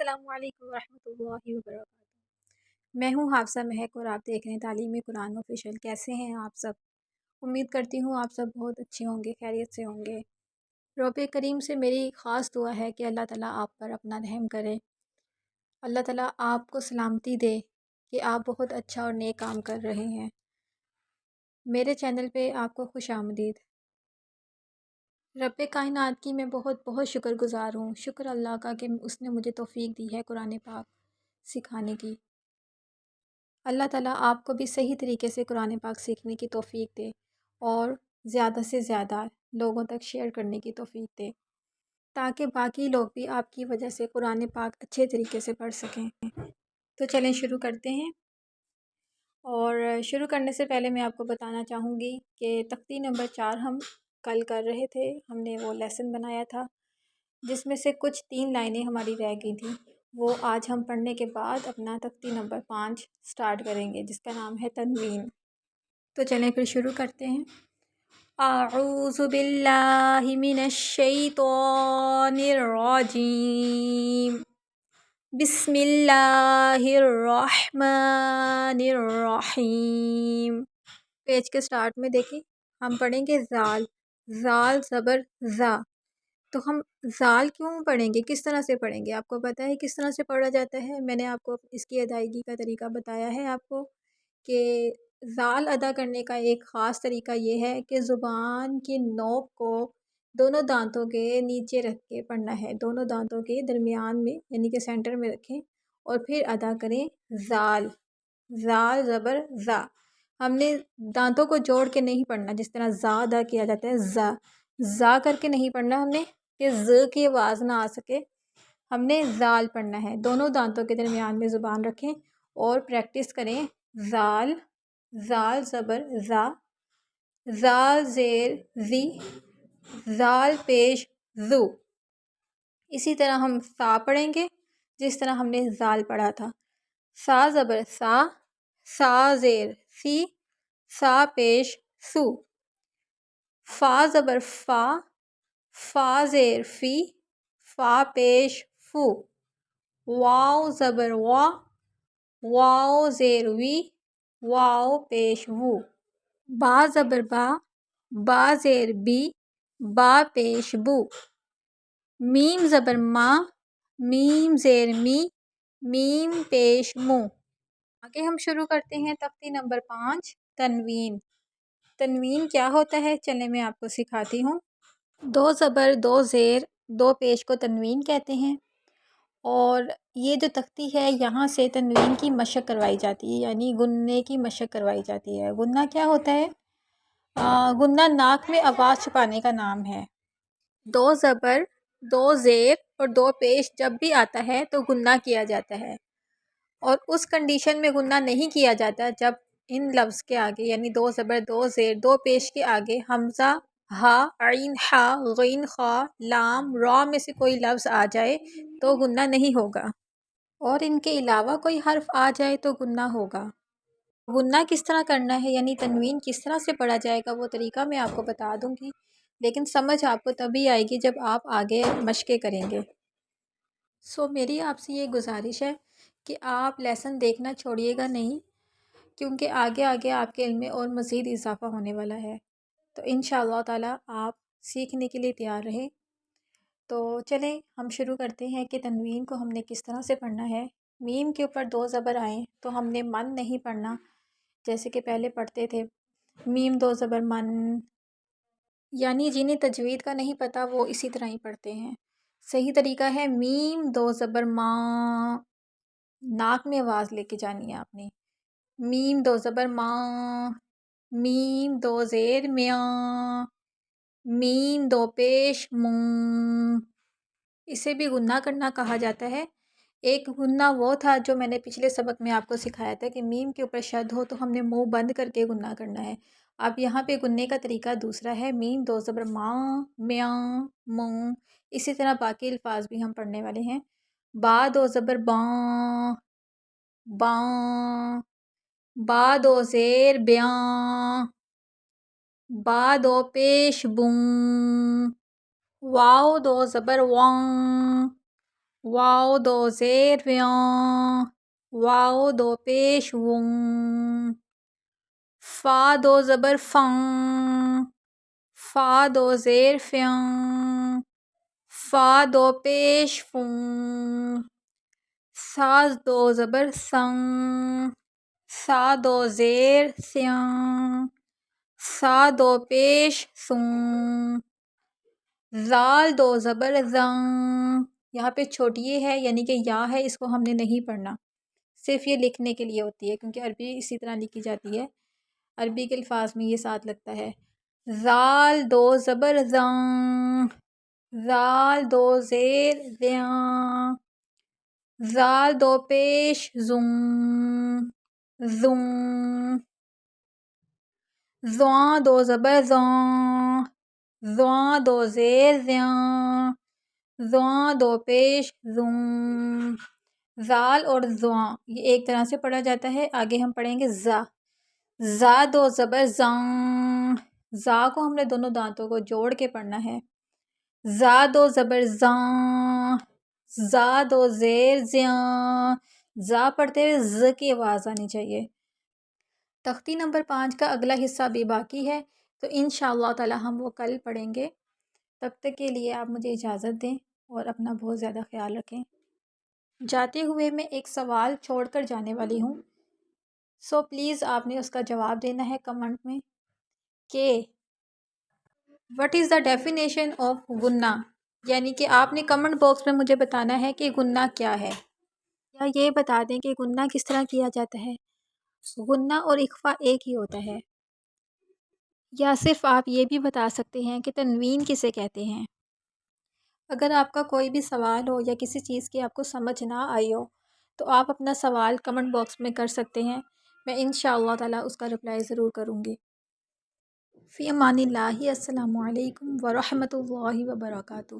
السلام علیکم ورحمۃ اللہ وبرکاتہ۔ میں ہوں حافظہ مہک اور آپ دیکھ رہے ہیں تعلیم قرآن آفیشیل۔ کیسے ہیں آپ سب؟ امید کرتی ہوں آپ سب بہت اچھے ہوں گے، خیریت سے ہوں گے۔ رب کریم سے میری خاص دعا ہے کہ اللہ تعالیٰ آپ پر اپنا رحم کرے، اللہ تعالیٰ آپ کو سلامتی دے کہ آپ بہت اچھا اور نیک کام کر رہے ہیں۔ میرے چینل پہ آپ کو خوش آمدید۔ رب کائنات کی میں بہت بہت شکر گزار ہوں، شکر اللہ کا کہ اس نے مجھے توفیق دی ہے قرآن پاک سکھانے کی۔ اللہ تعالیٰ آپ کو بھی صحیح طریقے سے قرآن پاک سیکھنے کی توفیق دے اور زیادہ سے زیادہ لوگوں تک شیئر کرنے کی توفیق دے تاکہ باقی لوگ بھی آپ کی وجہ سے قرآن پاک اچھے طریقے سے پڑھ سکیں۔ تو چلیں شروع کرتے ہیں، اور شروع کرنے سے پہلے میں آپ کو بتانا چاہوں گی کہ تختی نمبر 4 ہم کل کر رہے تھے، ہم نے وہ لیسن بنایا تھا جس میں سے کچھ 3 لائنیں ہماری رہ گئی تھیں، وہ آج ہم پڑھنے کے بعد اپنا تختی نمبر 5 سٹارٹ کریں گے جس کا نام ہے تنوین۔ تو چلیں پھر شروع کرتے ہیں۔ اعوذ باللہ من الشیطان الرجیم، بسم اللہ الرحمن الرحیم۔ پیج کے سٹارٹ میں دیکھیں ہم پڑھیں گے زال، زال زبر زا۔ تو ہم زال کیوں پڑھیں گے، کس طرح سے پڑھیں گے؟ آپ کو پتہ ہے کس طرح سے پڑھا جاتا ہے؟ میں نے آپ کو اس کی ادائیگی کا طریقہ بتایا ہے آپ کو کہ زال ادا کرنے کا ایک خاص طریقہ یہ ہے کہ زبان کی نوک کو دونوں دانتوں کے نیچے رکھ کے پڑھنا ہے، دونوں دانتوں کے درمیان میں یعنی کہ سینٹر میں رکھیں اور پھر ادا کریں زال، زال زبر زا۔ ہم نے دانتوں کو جوڑ کے نہیں پڑھنا جس طرح زا ادا کیا جاتا ہے، زا زا کر کے نہیں پڑھنا ہم نے کہ ز کی آواز نہ آ سکے، ہم نے زال پڑھنا ہے۔ دونوں دانتوں کے درمیان میں زبان رکھیں اور پریکٹس کریں زال، زال زبر زا، زال زیر زی، زال پیش زو۔ اسی طرح ہم سا پڑھیں گے جس طرح ہم نے زال پڑھا تھا، سا زبر سا، سا زیر سی، سا پیش سو۔ فا زبر فا، فا زیر فی، فا پیش فو۔ واو زبر وا، واو زیر وی، واو پیش وو۔ با زبر با، با زیر بی، با پیش بو۔ میم زبر ما، میم زیر می، میم پیش مو۔ آگے ہم شروع کرتے ہیں تختی نمبر 5 تنوین۔ تنوین کیا ہوتا ہے چلیں میں آپ کو سکھاتی ہوں۔ 2 زبر 2 زیر 2 پیش کو تنوین کہتے ہیں، اور یہ جو تختی ہے یہاں سے تنوین کی مشق کروائی جاتی ہے، یعنی گننے کی مشق کروائی جاتی ہے۔ گننا کیا ہوتا ہے؟ گننا ناک میں آواز چھپانے کا نام ہے۔ 2 زبر 2 زیر اور 2 پیش جب بھی آتا ہے تو گننا کیا جاتا ہے، اور اس کنڈیشن میں گننا نہیں کیا جاتا جب ان لفظ کے آگے یعنی 2 زبر 2 زیر 2 پیش کے آگے حمزہ، ہا، عین ہا، غین خا، لام، را میں سے کوئی لفظ آ جائے تو گننا نہیں ہوگا، اور ان کے علاوہ کوئی حرف آ جائے تو گننا ہوگا۔ گننا کس طرح کرنا ہے یعنی تنوین کس طرح سے پڑھا جائے گا وہ طریقہ میں آپ کو بتا دوں گی، لیکن سمجھ آپ کو تبھی آئے گی جب آپ آگے مشقیں کریں گے۔ میری آپ سے یہ گزارش ہے کہ آپ لیسن دیکھنا چھوڑیے گا نہیں، کیونکہ آگے آگے آپ کے علم میں اور مزید اضافہ ہونے والا ہے، تو انشاءاللہ تعالیٰ آپ سیکھنے کے لیے تیار رہیں۔ تو چلیں ہم شروع کرتے ہیں کہ تنوین کو ہم نے کس طرح سے پڑھنا ہے۔ میم کے اوپر 2 زبر آئیں تو ہم نے من نہیں پڑھنا جیسے کہ پہلے پڑھتے تھے، میم 2 زبر من، یعنی جنہیں تجوید کا نہیں پتہ وہ اسی طرح ہی پڑھتے ہیں۔ صحیح طریقہ ہے میم 2 زبر ماں، ناک میں آواز لے کے جانی ہے آپ نے، میم 2 زبر ماں، میم 2 زیر میاں، میم 2 پیش موں۔ اسے بھی گننا کرنا کہا جاتا ہے۔ ایک گننا وہ تھا جو میں نے پچھلے سبق میں آپ کو سکھایا تھا کہ میم کے اوپر شد ہو تو ہم نے منہ بند کر کے گننا کرنا ہے۔ اب یہاں پہ گننے کا طریقہ دوسرا ہے، میم 2 زبر ماں، میاں، موں۔ اسی طرح باقی الفاظ بھی ہم پڑھنے والے ہیں۔ با 2 زبر باں، باں، با 2 زیر بیاں، با 2 پیش بوں، واو 2 زبر واں، واو دو زیر ویاں، واو دو پیش ووں، فا دو زبر فاں، فا دو زیر فیاں، فا دو پیش فوں، سا دو زبر ساں، سا دو زیر سیاں، سا دو پیش سوں، زال دو زبر زاں، یہاں پہ چھوٹی یہ ہے یعنی کہ یا ہے، اس کو ہم نے نہیں پڑھنا، صرف یہ لکھنے کے لیے ہوتی ہے کیونکہ عربی اسی طرح لکھی جاتی ہے، عربی کے الفاظ میں یہ ساتھ لگتا ہے۔ زال دو زبر زاں، زال دو زیر زیاں، زال دو پیش زوں، زوں، زواں دو زبر زاں، زواں دو زیر زیاں، زواں دو پیش زوں، زال اور زواں یہ ایک طرح سے پڑھا جاتا ہے۔ آگے ہم پڑھیں گے زا، زا دو زبر زاں، زا کو ہم نے دونوں دانتوں کو جوڑ کے پڑھنا ہے۔ زا دو زبر زاں، زا دو زیر زیاں، زا پڑھتے ہوئے ز کی آواز آنی چاہیے۔ تختی نمبر 5 کا اگلا حصہ بھی باقی ہے، تو انشاءاللہ تعالی ہم وہ کل پڑھیں گے۔ تب تک کے لیے آپ مجھے اجازت دیں اور اپنا بہت زیادہ خیال رکھیں۔ جاتے ہوئے میں ایک سوال چھوڑ کر جانے والی ہوں، سو پلیز آپ نے اس کا جواب دینا ہے کمنٹ میں کہ what is the definition of گنہ، یعنی کہ آپ نے کمنٹ باکس میں مجھے بتانا ہے کہ گنہ کیا ہے، یا یہ بتا دیں کہ گنہ کس طرح کیا جاتا ہے۔ غنہ اور اخفا ایک ہی ہوتا ہے، یا صرف آپ یہ بھی بتا سکتے ہیں کہ تنوین کسے کہتے ہیں۔ اگر آپ کا کوئی بھی سوال ہو یا کسی چیز کی آپ کو سمجھ نہ آئی ہو تو آپ اپنا سوال کمنٹ باکس میں کر سکتے ہیں، میں انشاءاللہ تعالی اس کا رپلائی ضرور کروں گی۔ فی امان اللہ، السلام علیکم ورحمۃ اللہ وبرکاتہ۔